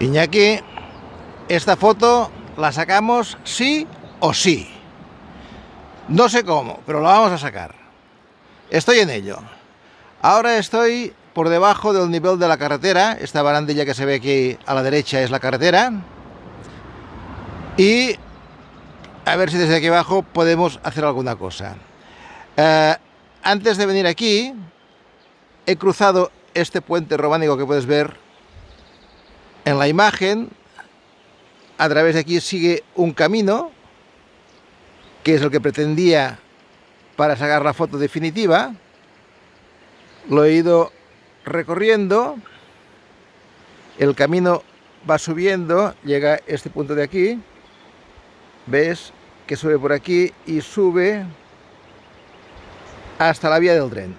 Iñaki, esta foto la sacamos sí o sí. No sé cómo, pero la vamos a sacar. Estoy en ello. Ahora estoy por debajo del nivel de la carretera. Esta barandilla que se ve aquí a la derecha es la carretera. Y a ver si desde aquí abajo podemos hacer alguna cosa. Antes de venir aquí, he cruzado este puente románico que puedes ver en la imagen. A través de aquí sigue un camino, que es el que pretendía para sacar la foto definitiva. Lo he ido recorriendo. El camino va subiendo, llega a este punto de aquí. ¿Ves? Que sube por aquí y sube hasta la vía del tren.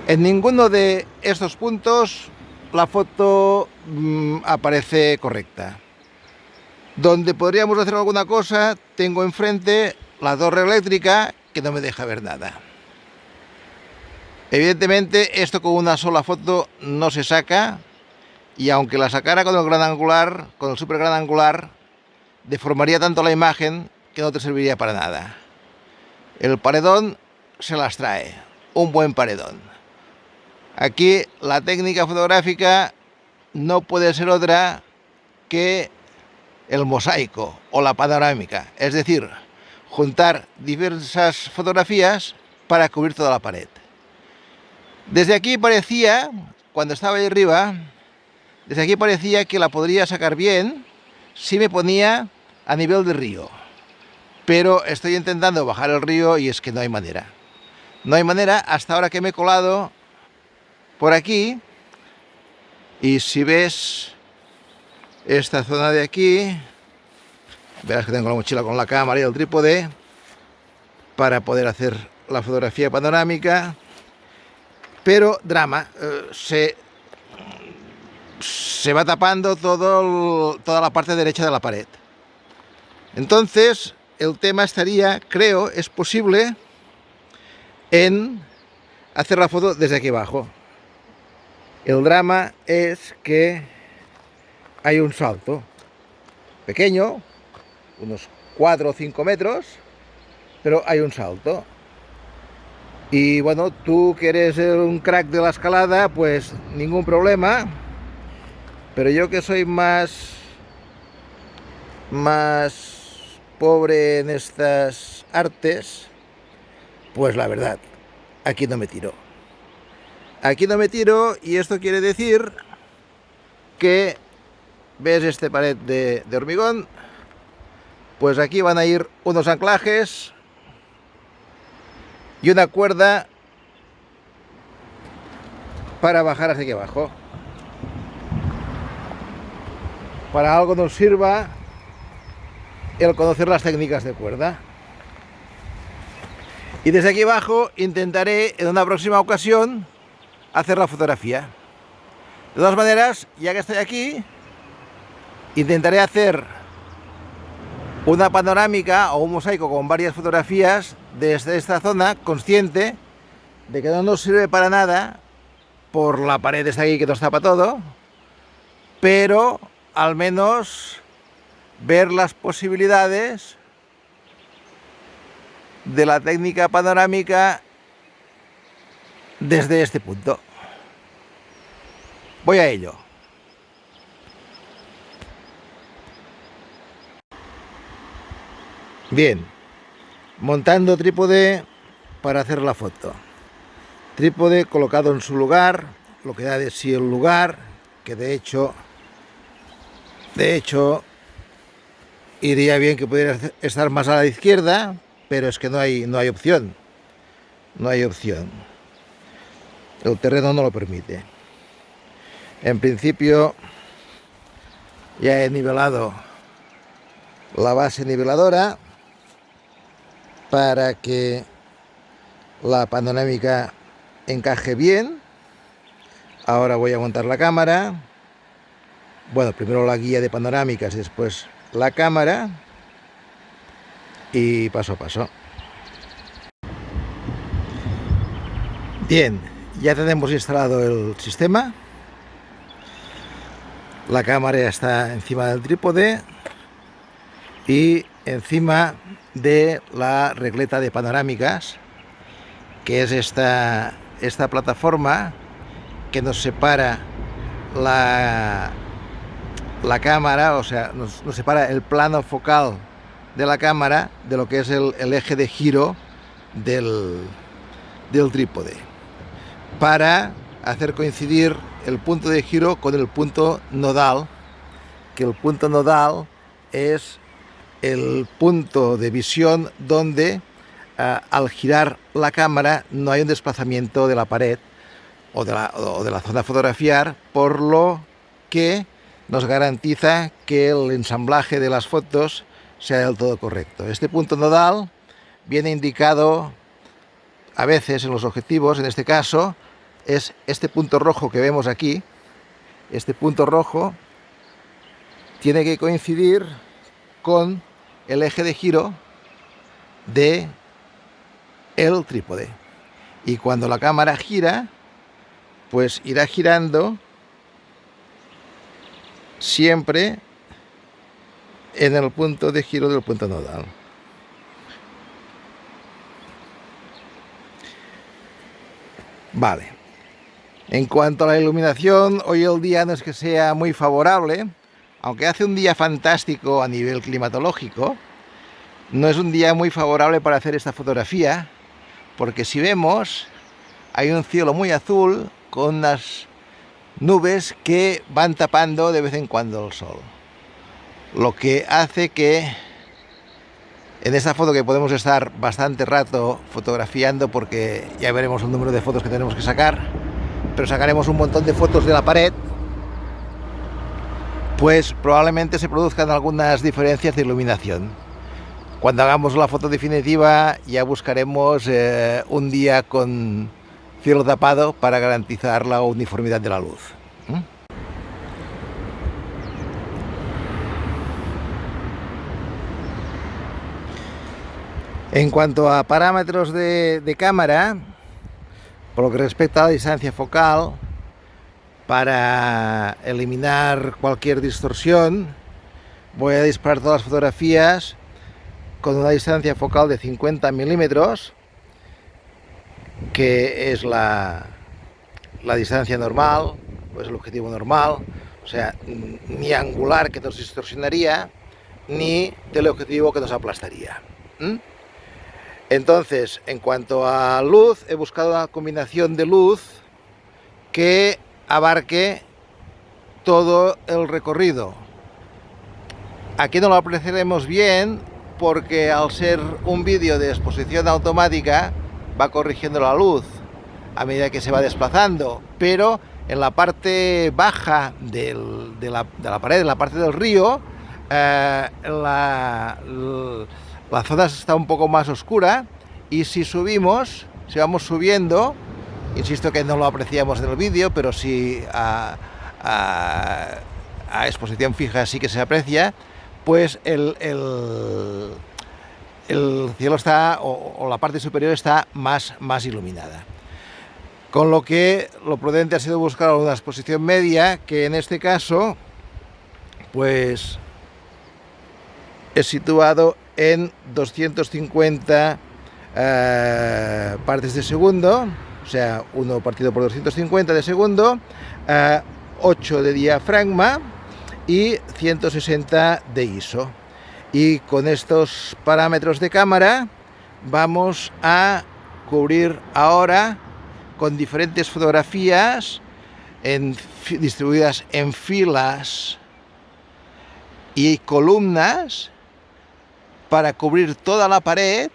En ninguno de estos puntos la foto aparece correcta. Donde podríamos hacer alguna cosa, tengo enfrente la torre eléctrica que no me deja ver nada. Evidentemente esto con una sola foto no se saca, y aunque la sacara con el gran angular, con el super gran angular, deformaría tanto la imagen que no te serviría para nada. El paredón se las trae, un buen paredón. Aquí la técnica fotográfica no puede ser otra que el mosaico o la panorámica, es decir, juntar diversas fotografías para cubrir toda la pared. Desde aquí parecía, cuando estaba ahí arriba, desde aquí parecía que la podría sacar bien si me ponía a nivel de río. Pero estoy intentando bajar el río y es que no hay manera. No hay manera hasta ahora que me he colado por aquí. Y si ves esta zona de aquí, verás que tengo la mochila con la cámara y el trípode para poder hacer la fotografía panorámica. Pero drama, se va tapando toda la parte derecha de la pared. Entonces el tema estaría, creo, es posible en hacer la foto desde aquí abajo. El drama es que hay un salto pequeño, unos 4 o 5 metros, pero hay un salto. Y bueno, tú que eres un crack de la escalada, pues ningún problema. Pero yo que soy más pobre en estas artes, pues la verdad, aquí no me tiro. Aquí no me tiro, y esto quiere decir que, ¿ves este pared de hormigón? Pues aquí van a ir unos anclajes y una cuerda para bajar hacia aquí abajo. Para algo nos sirva el conocer las técnicas de cuerda. Y desde aquí abajo intentaré en una próxima ocasión hacer la fotografía. De todas maneras, ya que estoy aquí, intentaré hacer una panorámica o un mosaico con varias fotografías desde esta zona, consciente de que no nos sirve para nada por la pared esta aquí que nos tapa todo, pero al menos ver las posibilidades de la técnica panorámica desde este punto. Voy a ello. Bien, montando trípode para hacer la foto. Trípode colocado en su lugar, lo que da de sí el lugar, que de hecho iría bien que pudiera estar más a la izquierda, pero es que no hay opción. No hay opción. El terreno no lo permite. En principio ya he nivelado la base niveladora para que la panorámica encaje bien. Ahora voy a montar la cámara. Bueno, primero la guía de panorámicas y después la cámara, y paso a paso. Bien, ya tenemos instalado el sistema. La cámara está encima del trípode y encima de la regleta de panorámicas, que es esta plataforma que nos separa la cámara, o sea, nos separa el plano focal de la cámara de lo que es el eje de giro del trípode, para hacer coincidir el punto de giro con el punto nodal, que el punto nodal es el punto de visión donde al girar la cámara no hay un desplazamiento de la pared o de la zona a fotografiar, por lo que nos garantiza que el ensamblaje de las fotos sea del todo correcto. Este punto nodal viene indicado a veces en los objetivos, en este caso es este punto rojo que vemos aquí. Este punto rojo tiene que coincidir con el eje de giro de el trípode, y cuando la cámara gira, pues irá girando siempre en el punto de giro del punto nodal. Vale. En cuanto a la iluminación, hoy el día no es que sea muy favorable, aunque hace un día fantástico a nivel climatológico. No es un día muy favorable para hacer esta fotografía, porque si vemos, hay un cielo muy azul con unas nubes que van tapando de vez en cuando el sol, lo que hace que en esta foto, que podemos estar bastante rato fotografiando, porque ya veremos el número de fotos que tenemos que sacar, pero sacaremos un montón de fotos de la pared, pues probablemente se produzcan algunas diferencias de iluminación. Cuando hagamos la foto definitiva ya buscaremos un día con cielo tapado para garantizar la uniformidad de la luz. En cuanto a parámetros de cámara, por lo que respecta a la distancia focal, para eliminar cualquier distorsión, voy a disparar todas las fotografías con una distancia focal de 50 milímetros, que es la distancia normal, pues el objetivo normal, o sea, ni angular, que nos distorsionaría, ni teleobjetivo, que nos aplastaría. Entonces, en cuanto a luz, he buscado una combinación de luz que abarque todo el recorrido. Aquí no lo apreciaremos bien porque, al ser un vídeo de exposición automática, va corrigiendo la luz a medida que se va desplazando, pero en la parte baja de la pared, en la parte del río, la zona está un poco más oscura, y si vamos subiendo, insisto que no lo apreciamos en el vídeo, pero sí a exposición fija sí que se aprecia, pues el cielo está, o la parte superior está más iluminada. Con lo que lo prudente ha sido buscar una exposición media, que en este caso pues es situado en 250 partes de segundo, o sea, 1 partido por 250 de segundo, 8 de diafragma y 160 de ISO. Y con estos parámetros de cámara vamos a cubrir ahora, con diferentes fotografías distribuidas en filas y columnas, para cubrir toda la pared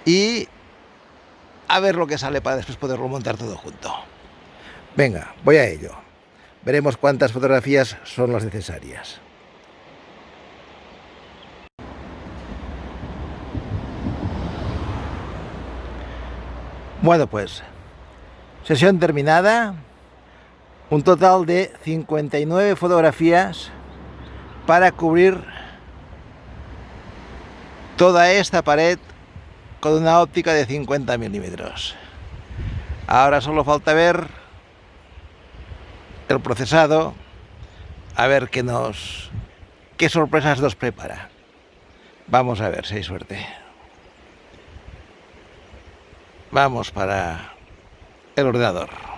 y a ver lo que sale, para después poderlo montar todo junto. Venga, voy a ello. Veremos cuántas fotografías son las necesarias. Bueno, pues sesión terminada. Un total de 59 fotografías para cubrir toda esta pared con una óptica de 50 milímetros. Ahora solo falta ver el procesado, a ver qué sorpresas nos prepara. Vamos a ver si hay suerte. Vamos para el ordenador.